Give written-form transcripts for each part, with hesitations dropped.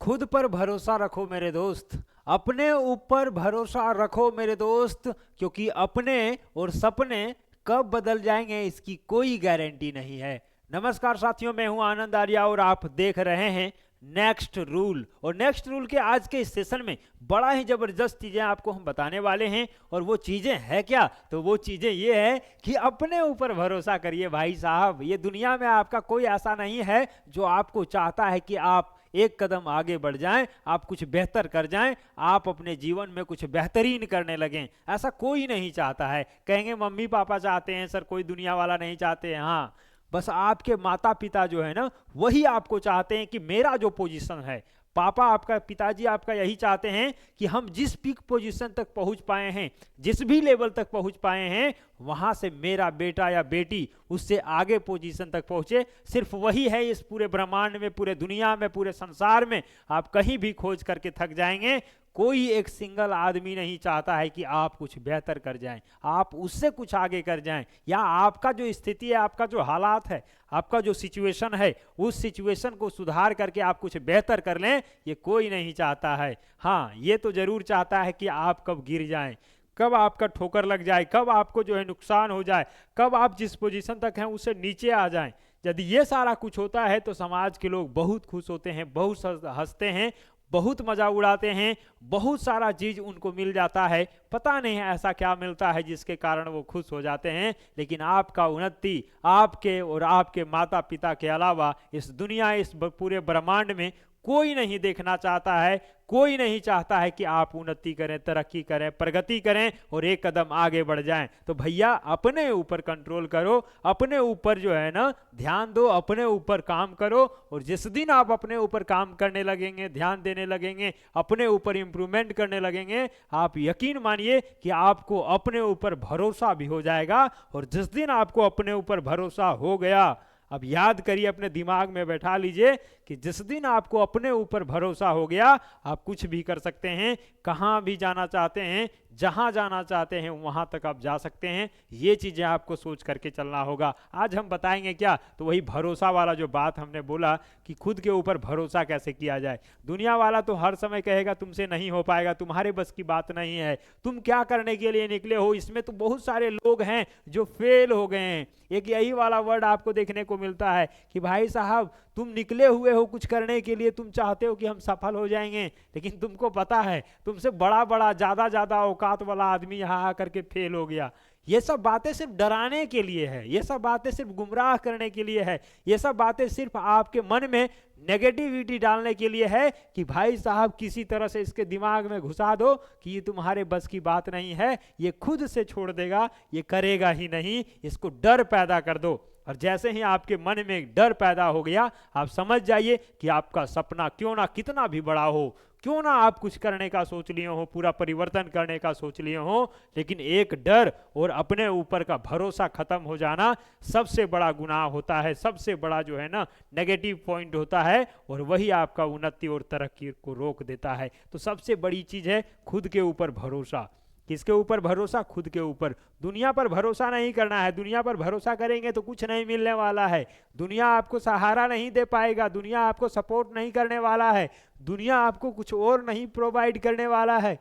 खुद पर भरोसा रखो मेरे दोस्त। अपने ऊपर भरोसा रखो मेरे दोस्त, क्योंकि अपने और सपने कब बदल जाएंगे इसकी कोई गारंटी नहीं है। नमस्कार साथियों, मैं हूं आनंद आर्या और आप देख रहे हैं नेक्स्ट रूल। और नेक्स्ट रूल के आज के इस सेशन में बड़ा ही जबरदस्त चीजें आपको हम बताने वाले हैं। और वो चीजें हैं क्या? तो वो चीजें ये है कि अपने ऊपर भरोसा करिए भाई साहब। ये दुनिया में आपका कोई ऐसा नहीं है जो आपको चाहता है कि आप एक कदम आगे बढ़ जाएं, आप कुछ बेहतर कर जाएं, आप अपने जीवन में कुछ बेहतरीन करने लगें। ऐसा कोई नहीं चाहता है। कहेंगे मम्मी पापा चाहते हैं सर, कोई दुनिया वाला नहीं चाहते हैं। हाँ, बस आपके माता पिता जो है ना, वही आपको चाहते हैं कि मेरा जो पोजीशन है, पापा आपका, पिताजी आपका यही चाहते हैं कि हम जिस पीक पोजीशन तक पहुंच पाए हैं, जिस भी लेवल तक पहुंच पाए हैं, वहां से मेरा बेटा या बेटी उससे आगे पोजीशन तक पहुंचे। सिर्फ वही है इस पूरे ब्रह्मांड में, पूरे दुनिया में, पूरे संसार में। आप कहीं भी खोज करके थक जाएंगे, कोई एक सिंगल आदमी नहीं चाहता है कि आप कुछ बेहतर कर जाएं, आप उससे कुछ आगे कर जाएं, या आपका जो स्थिति है, आपका जो हालात है, आपका जो सिचुएशन है, उस सिचुएशन को सुधार करके आप कुछ बेहतर कर लें, ये कोई नहीं चाहता है। हाँ, ये तो जरूर चाहता है कि आप कब गिर जाएं, कब आपका ठोकर लग जाए, कब आपको जो है नुकसान हो जाए, कब आप जिस पोजीशन तक हैं उससे नीचे आ जाएं। यदि ये सारा कुछ होता है तो समाज के लोग बहुत खुश होते हैं, बहुत हंसते हैं, बहुत मजा उड़ाते हैं, बहुत सारा चीज उनको मिल जाता है। पता नहीं है ऐसा क्या मिलता है जिसके कारण वो खुश हो जाते हैं। लेकिन आपका उन्नति आपके और आपके माता पिता के अलावा इस दुनिया, इस पूरे ब्रह्मांड में कोई नहीं देखना चाहता है। कोई नहीं चाहता है कि आप उन्नति करें, तरक्की करें, प्रगति करें और एक कदम आगे बढ़ जाएं। तो भैया अपने ऊपर कंट्रोल करो, अपने ऊपर जो है ना ध्यान दो, अपने ऊपर काम करो। और जिस दिन आप अपने ऊपर काम करने लगेंगे, ध्यान देने लगेंगे, अपने ऊपर इंप्रूवमेंट करने लगेंगे, आप यकीन मानिए कि आपको अपने ऊपर भरोसा भी हो जाएगा। और जिस दिन आपको अपने ऊपर भरोसा हो गया, अब याद करिए, अपने दिमाग में बैठा लीजिए कि जिस दिन आपको अपने ऊपर भरोसा हो गया, आप कुछ भी कर सकते हैं, कहां भी जाना चाहते हैं, जहां जाना चाहते हैं वहां तक आप जा सकते हैं। ये चीजें आपको सोच करके चलना होगा। आज हम बताएंगे क्या, तो वही भरोसा वाला जो बात हमने बोला कि खुद के ऊपर भरोसा कैसे किया जाए। दुनिया वाला तो हर समय कहेगा तुमसे नहीं हो पाएगा, तुम्हारे बस की बात नहीं है, तुम क्या करने के लिए निकले हो। इसमें तो बहुत सारे लोग हैं जो फेल हो गए हैं। एक यही वाला वर्ड आपको देखने को मिलता है कि भाई साहब तुम निकले हुए हो कुछ करने के लिए, तुम चाहते हो कि हम सफल हो जाएंगे, लेकिन तुमको पता है तुमसे बड़ा बड़ा ज्यादा ज्यादा औकात वाला आदमी यहां आकर के फेल हो गया। ये सब बातें सिर्फ डराने के लिए है, ये सब बातें सिर्फ गुमराह करने के लिए है, ये सब बातें सिर्फ आपके मन में नेगेटिविटी डालने के लिए है कि भाई साहब किसी तरह से इसके दिमाग में घुसा दो कि ये तुम्हारे बस की बात नहीं है, ये खुद से छोड़ देगा, ये करेगा ही नहीं। इसको डर पैदा कर दो। और जैसे ही आपके मन में डर पैदा हो गया, आप समझ जाइए कि आपका सपना क्यों ना कितना भी बड़ा हो, क्यों ना आप कुछ करने का सोच लिए हो, पूरा परिवर्तन करने का सोच लिए हो, लेकिन एक डर और अपने ऊपर का भरोसा खत्म हो जाना सबसे बड़ा गुनाह होता है, सबसे बड़ा जो है ना नेगेटिव पॉइंट होता है। और वही आपका उन्नति और तरक्की को रोक देता है। तो सबसे बड़ी चीज है खुद के ऊपर भरोसा। किसके ऊपर भरोसा? खुद के ऊपर। दुनिया पर भरोसा नहीं करना है। दुनिया पर भरोसा करेंगे तो कुछ नहीं मिलने वाला है। दुनिया आपको सहारा नहीं दे पाएगा, दुनिया आपको सपोर्ट नहीं करने वाला है, दुनिया आपको कुछ और नहीं प्रोवाइड करने वाला है।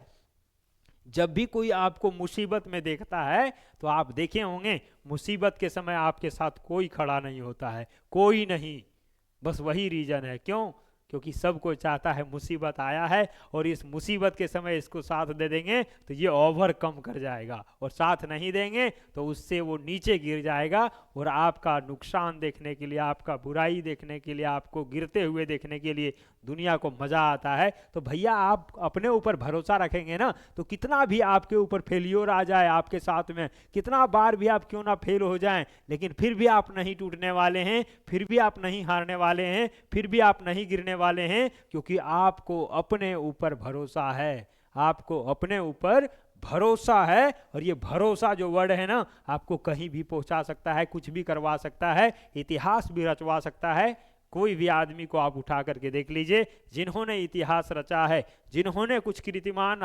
जब भी कोई आपको मुसीबत में देखता है तो आप देखे होंगे, मुसीबत के समय आपके साथ कोई खड़ा नहीं होता है, कोई नहीं। बस वही रीजन है, क्यों? क्योंकि सबको चाहता है मुसीबत आया है और इस मुसीबत के समय इसको साथ दे देंगे तो ये ओवरकम कर जाएगा, और साथ नहीं देंगे तो उससे वो नीचे गिर जाएगा। और आपका नुकसान देखने के लिए, आपका बुराई देखने के लिए, आपको गिरते हुए देखने के लिए दुनिया को मजा आता है। तो भैया आप अपने ऊपर भरोसा रखेंगे ना, तो कितना भी आपके ऊपर फेलियर आ जाए, आपके साथ में कितना बार भी आप क्यों ना फेल हो जाएं, लेकिन फिर भी आप नहीं टूटने वाले हैं, फिर भी आप नहीं हारने वाले हैं, फिर भी आप नहीं गिरने वाले हैं, क्योंकि आपको अपने ऊपर भरोसा है। आपको अपने ऊपर भरोसा है। और ये भरोसा जो वर्ड है ना, आपको कहीं भी पहुंचा सकता है, कुछ भी करवा सकता है, इतिहास भी रचवा सकता है। कोई भी आदमी को आप उठा करके देख लीजिए, जिन्होंने इतिहास रचा है, जिन्होंने कुछ कीर्तिमान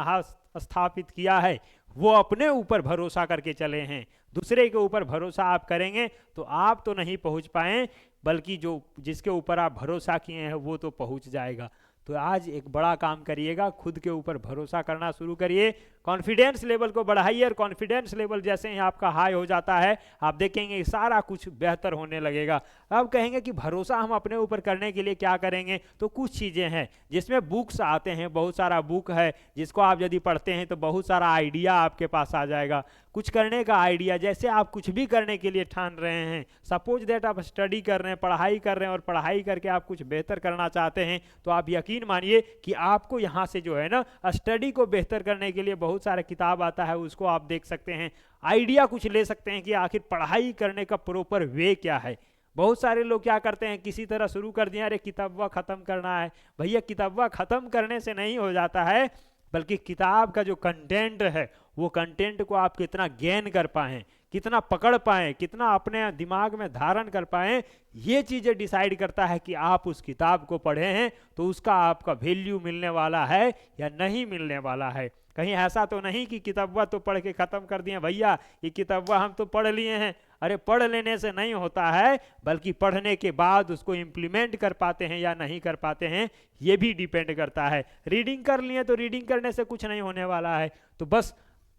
स्थापित किया है, वो अपने ऊपर भरोसा करके चले हैं। दूसरे के ऊपर भरोसा आप करेंगे तो आप तो नहीं पहुंच पाए, बल्कि जो जिसके ऊपर आप भरोसा किए हैं वो तो पहुंच जाएगा। तो आज एक बड़ा काम करिएगा, खुद के ऊपर भरोसा करना शुरू करिए, कॉन्फिडेंस लेवल को बढ़ाइए। और कॉन्फिडेंस लेवल जैसे ही आपका हाई हो जाता है, आप देखेंगे सारा कुछ बेहतर होने लगेगा। अब कहेंगे कि भरोसा हम अपने ऊपर करने के लिए क्या करेंगे, तो कुछ चीज़ें हैं जिसमें बुक्स आते हैं, बहुत सारा बुक है जिसको आप यदि पढ़ते हैं तो बहुत सारा आइडिया आपके पास आ जाएगा, कुछ करने का आइडिया। जैसे आप कुछ भी करने के लिए ठान रहे हैं, सपोज दैट आप स्टडी कर रहे हैं, पढ़ाई कर रहे हैं, और पढ़ाई करके आप कुछ बेहतर करना चाहते हैं, तो आप यकीन मानिए कि आपको यहाँ से जो है ना, स्टडी को बेहतर करने के लिए बहुत सारे किताब आता है, उसको आप देख सकते हैं, आइडिया कुछ ले सकते हैं कि आखिर पढ़ाई करने का प्रॉपर वे क्या है। बहुत सारे लोग क्या करते हैं, किसी तरह शुरू कर दिया, अरे किताबवा ख़त्म करना है। भैया किताबवा ख़त्म करने से नहीं हो जाता है, बल्कि किताब का जो कंटेंट है, वो कंटेंट को आप कितना गेन कर पाएँ, कितना पकड़ पाएँ, कितना अपने दिमाग में धारण कर पाएँ, ये चीज़ें डिसाइड करता है कि आप उस किताब को पढ़े हैं तो उसका आपका वैल्यू मिलने वाला है या नहीं मिलने वाला है। कहीं ऐसा तो नहीं कि किताबवा तो पढ़ के ख़त्म कर दिए, भैया ये किताबवा हम तो पढ़ लिए हैं। अरे पढ़ लेने से नहीं होता है, बल्कि पढ़ने के बाद उसको इम्प्लीमेंट कर पाते हैं या नहीं कर पाते हैं, ये भी डिपेंड करता है। रीडिंग कर लिए तो रीडिंग करने से कुछ नहीं होने वाला है, तो बस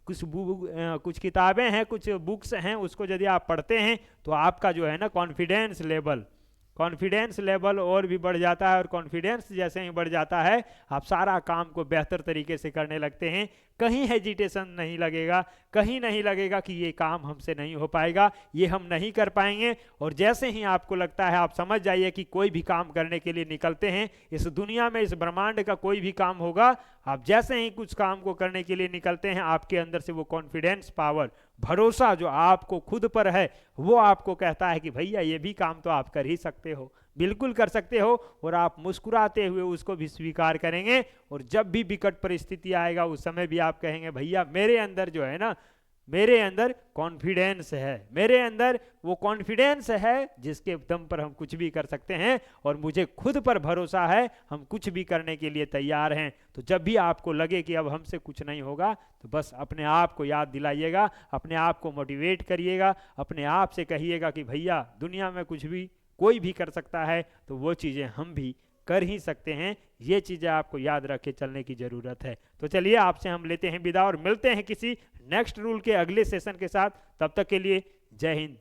कुछ किताबें हैं, कुछ बुक्स हैं, उसको यदि आप पढ़ते हैं तो आपका जो है ना कॉन्फिडेंस लेवल और भी बढ़ जाता है। और कॉन्फिडेंस जैसे ही बढ़ जाता है, आप सारा काम को बेहतर तरीके से करने लगते हैं, कहीं हेजिटेशन नहीं लगेगा, कहीं नहीं लगेगा कि ये काम हमसे नहीं हो पाएगा, ये हम नहीं कर पाएंगे। और जैसे ही आपको लगता है, आप समझ जाइए कि कोई भी काम करने के लिए निकलते हैं, इस दुनिया में, इस ब्रह्मांड का कोई भी काम होगा, आप जैसे ही कुछ काम को करने के लिए निकलते हैं, आपके अंदर से वो कॉन्फिडेंस पावर, भरोसा जो आपको खुद पर है, वो आपको कहता है कि भैया ये भी काम तो आप कर ही सकते हो, बिल्कुल कर सकते हो। और आप मुस्कुराते हुए उसको भी स्वीकार करेंगे। और जब भी विकट परिस्थिति आएगा, उस समय भी आप कहेंगे भैया मेरे अंदर जो है ना, मेरे अंदर कॉन्फिडेंस है, मेरे अंदर वो कॉन्फिडेंस है जिसके दम पर हम कुछ भी कर सकते हैं, और मुझे खुद पर भरोसा है, हम कुछ भी करने के लिए तैयार हैं। तो जब भी आपको लगे कि अब हमसे कुछ नहीं होगा, तो बस अपने आप को याद दिलाइएगा, अपने आप को मोटिवेट करिएगा, अपने आप से कहिएगा कि भैया दुनिया में कुछ भी कोई भी कर सकता है, तो वो चीज़ें हम भी कर ही सकते हैं। ये चीज़ें आपको याद रख के चलने की ज़रूरत है। तो चलिए आपसे हम लेते हैं विदा और मिलते हैं किसी नेक्स्ट रूल के अगले सेशन के साथ। तब तक के लिए जय हिंद।